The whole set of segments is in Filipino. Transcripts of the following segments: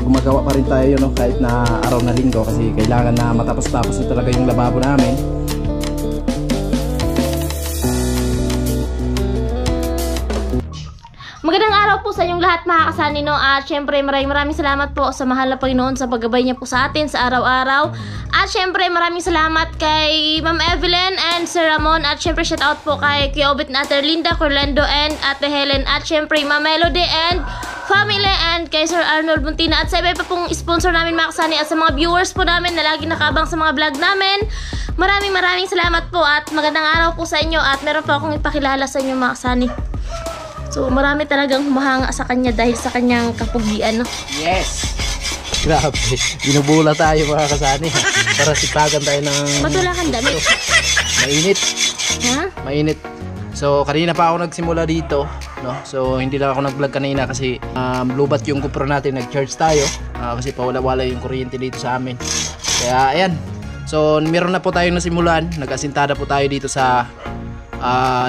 gumagawa pa rin tayo, no, kahit na araw na linggo, kasi kailangan na matapos-tapos na talaga yung lababo namin. Magandang araw po sa inyong lahat, mga kasani, no? At syempre maraming salamat po sa mahal na Panginoon sa paggabay niya po sa atin sa araw-araw. At syempre maraming salamat kay Ma'am Evelyn and Sir Ramon. At syempre shout out po kay Kuya Obet na Ate Linda, Corlando and Ate Helen. At syempre Ma'am Melody and family, and kay Sir Arnold Buntina. At sa iba pa pong sponsor namin, mga kasani, at sa mga viewers po namin na lagi nakabang sa mga vlog namin. Maraming salamat po at magandang araw po sa inyo. At meron po akong ipakilala sa inyo, mga kasani. So, marami talagang humahanga sa kanya dahil sa kanyang kapugian, no? Yes! Grabe, binubula tayo, mga kasani. Para sipagan tayo ng... Ba't wala kang damit? Mainit. Ha? Mainit. So, kanina pa ako nagsimula dito, no? So, hindi lang ako nag-vlog kanina kasi lubat yung GoPro natin, nag-charge tayo. Kasi pawala-wala yung kuryente dito sa amin. Kaya, ayan. So, meron na po tayong nasimulan. Nag-asintada po tayo dito sa...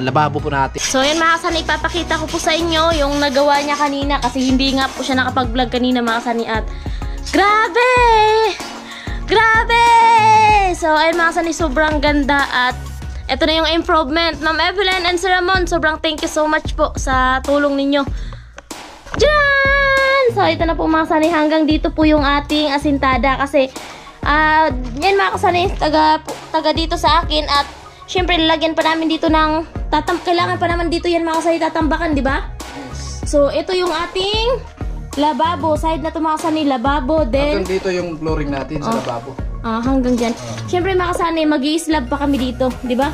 lababo po natin. So yan, mga kasani, ipapakita ko po sa inyo yung nagawa niya kanina kasi hindi nga po siya nakapag-vlog kanina, mga kasani. At grabe! So ayun, mga kasani, sobrang ganda at eto na yung improvement. Ma'am Evelyn and Sir Ramon, sobrang thank you so much po sa tulong ninyo. Diyan! So ito na po, mga kasani, hanggang dito po yung ating asintada kasi yan, mga kasani, taga dito sa akin. At syempre, lalagyan pa namin dito ng kailangan pa naman dito yan, mga kasani, tatambakan, di ba? Yes. So, ito yung ating lababo. Side na ito, mga kasani, lababo. Then, hanggang dito yung flooring natin sa lababo. Hanggang dyan. Syempre, mga kasani, mag-i-slab pa kami dito, di ba?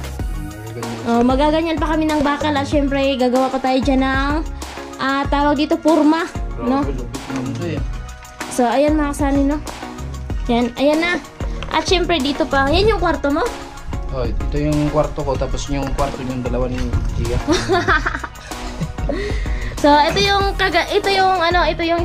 Magaganyan pa kami ng bakal. At syempre, gagawa pa tayo dyan ng tawag dito, purma. No? So, ayan, mga kasani, no? Yan, ayan na. At syempre, dito pa. Yan yung kwarto mo? Oh, ito yung kwarto ko, tapos yung kwarto yung dalawa ni Gia. So, ito yung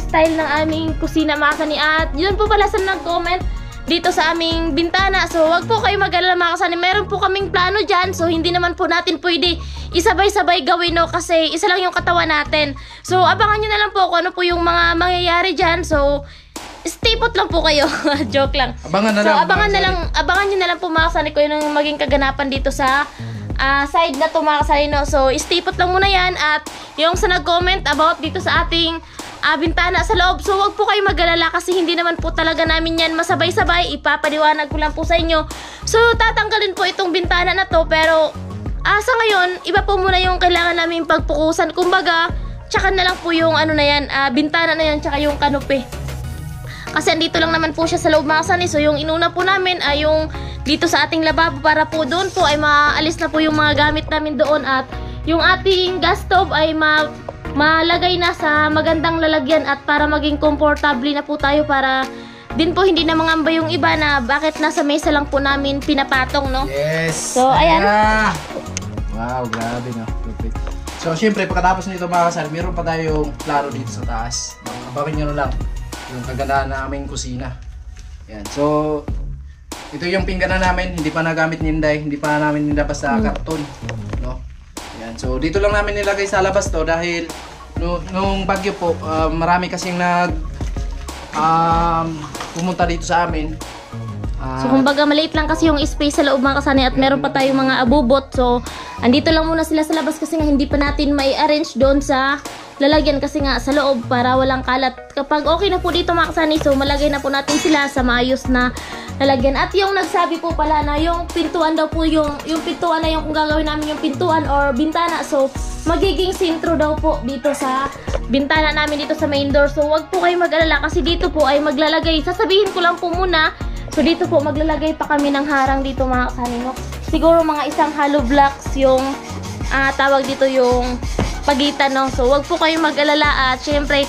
style ng aming kusina, mga kasani. At yun po pala sa nag-comment dito sa aming bintana. So, wag po kayo mag-alala, mga kasani. Meron po kaming plano dyan. So, hindi naman po natin pwede isabay-sabay gawin, no? Kasi isa lang yung katawan natin. So, abangan nyo na lang po kung ano po yung mga mangyayari dyan. So, stay put lang po kayo. Joke lang. Abangan na so, lang. abangan nyo na lang po, mga kasani, ko yung maging kaganapan dito sa side na to, mga kasani, no? So, stay put lang muna yan. At yung sa nag-comment about dito sa ating bintana sa loob, so wag po kayo mag-alala kasi hindi naman po talaga namin yan masabay-sabay. Ipapaliwanag ko lang po sa inyo. So, tatanggalin po itong bintana na to, pero sa ngayon, iba po muna yung kailangan namin pagpukusan. Kumbaga, tsaka na lang po yung ano na yan, bintana na yan, tsaka yung kanope. Kasi andito lang naman po siya sa loob, mga kasani. So yung inuna po namin ay yung dito sa ating lababo para po doon po ay maalis na po yung mga gamit namin doon. At yung ating gas stove ay malagay na sa magandang lalagyan at para maging komportable na po tayo, para din po hindi na mangamba yung iba na bakit nasa mesa lang po namin pinapatong, no? Yes! So ayan. Wow, grabe, no? Perfect. So syempre, pagkatapos nito, mga kasani, meron pa tayong klaro dito sa taas. Abangan nyo na lang yung kagandahan na aming kusina. Yan. So, ito yung pinggan na namin. Hindi pa nagamit ni Inday. Hindi pa namin nilabas sa karton. No? Yan. So, dito lang namin nilagay sa labas to dahil nung bagyo po, marami kasing pumunta dito sa amin. So, kumbaga maliit lang kasi yung space sa loob, mga kasani, at meron pa tayong mga abubot. So, andito lang muna sila sa labas kasi nga hindi pa natin may arrange doon sa lalagyan kasi nga sa loob para walang kalat. Kapag okay na po dito, mga kasani, so malagay na po natin sila sa maayos na lalagyan. At yung nagsabi po pala na yung pintuan daw po, yung pintuan na yung kung gagawin namin yung pintuan or bintana, so magiging sentro daw po dito sa bintana namin dito sa main door. So wag po kayo mag-alala kasi dito po ay maglalagay, sasabihin ko lang po muna, so dito po maglalagay pa kami ng harang dito, mga kasani, no? Siguro mga isang hollow blocks yung tawag dito yung pagitan, no? So wag po kayong mag-alala. At syempre,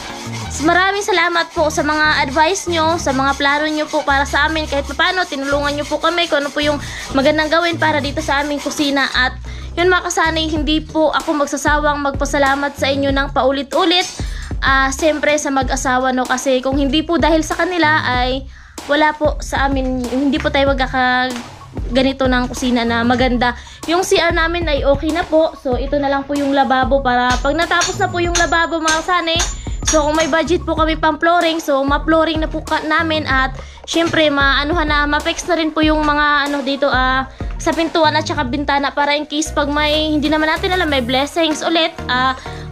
maraming salamat po sa mga advice nyo, sa mga plano nyo po para sa amin. Kahit paano, tinulungan nyo po kami kung ano po yung magandang gawin para dito sa aming kusina. At yun, mga kasani, hindi po ako magsasawang magpasalamat sa inyo ng paulit-ulit. Syempre sa mag-asawa, no? Kasi kung hindi po dahil sa kanila ay wala po sa amin, hindi po tayo ganito ng kusina na maganda. Yung CR namin ay okay na po. So ito na lang po yung lababo para pag natapos na po yung lababo, mga kasani, So kung may budget po kami pang flooring, so ma-flooring na po namin at syempre ma-fix na rin po yung mga ano dito sa pintuan at saka bintana para in case pag may hindi naman natin alam may blessings ulit,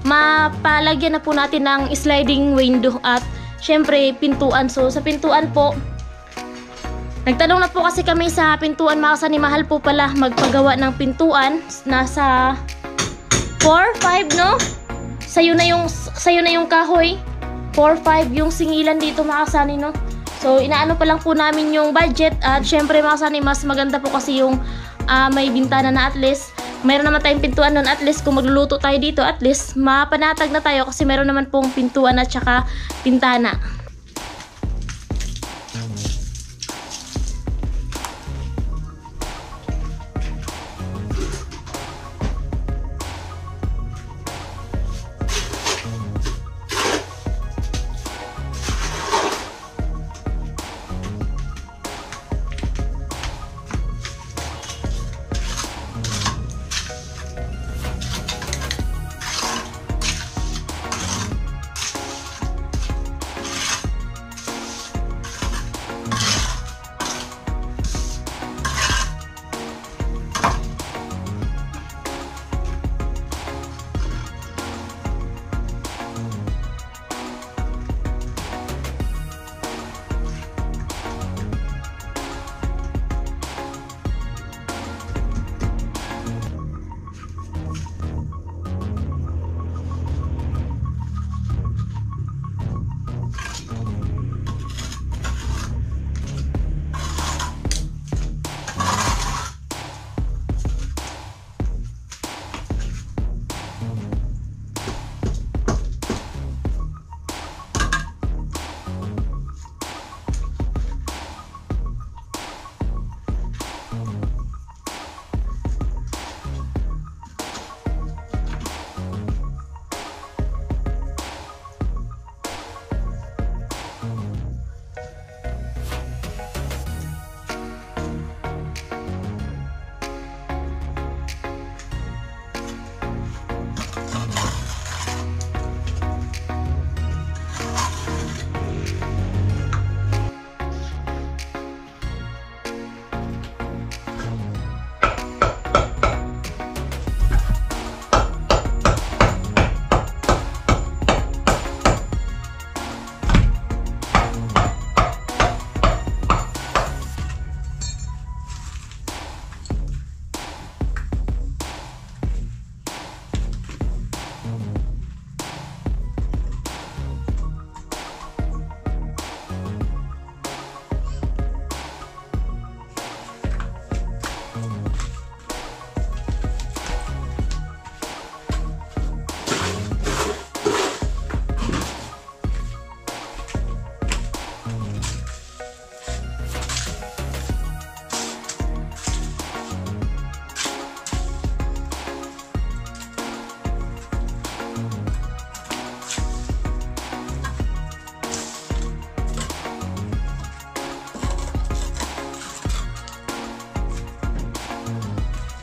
mapalagyan na po natin ng sliding window at syempre pintuan. So sa pintuan po, nagtanong na po kasi kami sa pintuan mga kasani, mahal po pala magpagawa ng pintuan, nasa 4-5 no? Sayo na yung kahoy. 4-5 yung singilan dito mga kasani, no? So inaano pa lang po namin yung budget at syempre mga kasani, mas maganda po kasi yung may bintana na at least mayroon naman tayong pintuan nun, at least kung magluluto tayo dito at least mapanatag na tayo kasi meron naman pong pintuan at saka bintana.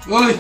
Uy!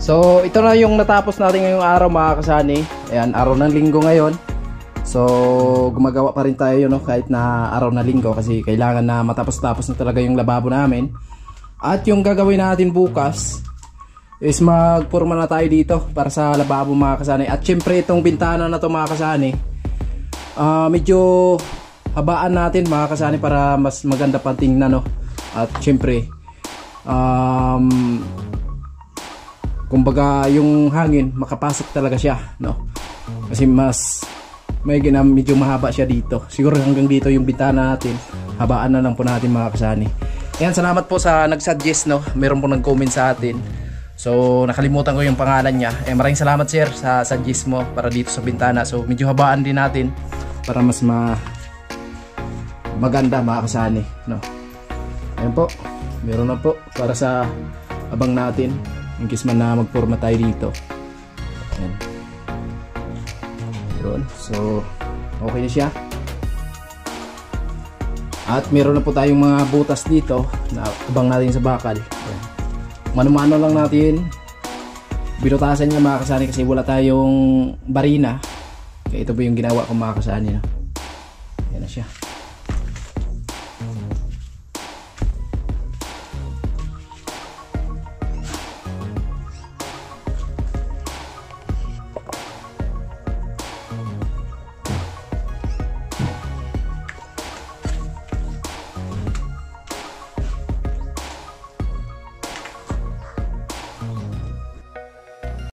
So ito na yung natapos natin ngayong araw mga kasani. Ayan, araw ng linggo ngayon. So gumagawa pa rin tayo, no, kahit na araw na linggo, kasi kailangan na matapos-tapos na talaga yung lababo namin. At yung gagawin natin bukas is magpurma na tayo dito para sa lababo mga kasani. At syempre itong bintana na to mga kasani, medyo habaan natin mga kasani para mas maganda pang tingnan, no. At syempre kumbaga yung hangin makapasok talaga siya, no, kasi mas may medyo mahaba siya dito. Siguro hanggang dito yung bintana natin, habaan na lang po natin mga kasani. Ayan, salamat po sa nag-suggest, no, meron po nag-comment sa atin. So nakalimutan ko yung pangalan niya. Maraming salamat sir sa suggest mo para dito sa bintana. So medyo habaan din natin para mas maganda mga kasani, no. Ayan po, meron na po para sa abang natin in case man na magporma tayo dito. Ayan. Yun. So okay na siya. At meron na po tayong mga butas dito na abang natin sa bakal. Ayan. Mano-mano lang natin binutasan niya mga kasani kasi wala tayong barina. Kaya ito po yung ginawa ko mga kasani, no? Ayan na siya.